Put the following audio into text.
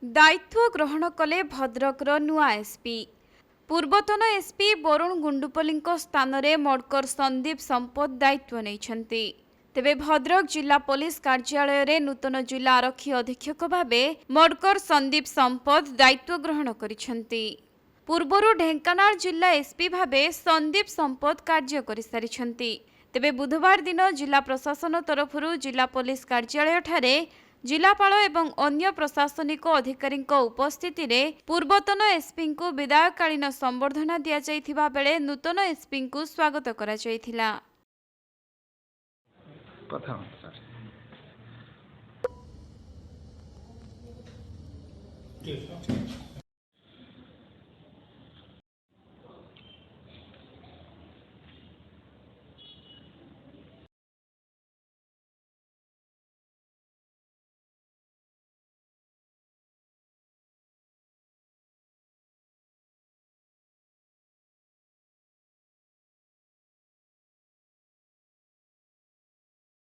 दायित्व ग्रहण कले भद्रकर नुआ एसपी। पूर्वतन एसपी वरुण गुंडुपल्ली स्थान में मडकर संदीप संपत दायित्व नहीं। तेबे भद्रक जिला पुलिस कार्यालय रे नूतन जिला आरक्षी अधीक्षक भावे मडकर संदीप संपत दायित्व ग्रहण करिसेंती। पूर्वरु ढेंकानाल जिला एसपी भावे संदीप संपत कार्य करि सारिसेंती। तेबे बुधवार दिन जिला प्रशासन तरफरु जिला पुलिस कार्यालय ठारे जिलापाल एवं अन्य प्रशासनिक अधिकारी उपस्थिति रे पूर्वतन एसपी को विदायकालीन संबर्धना दिया जाइथिबा बेले नूतन एसपी को स्वागत करा जाइथिला। Yes,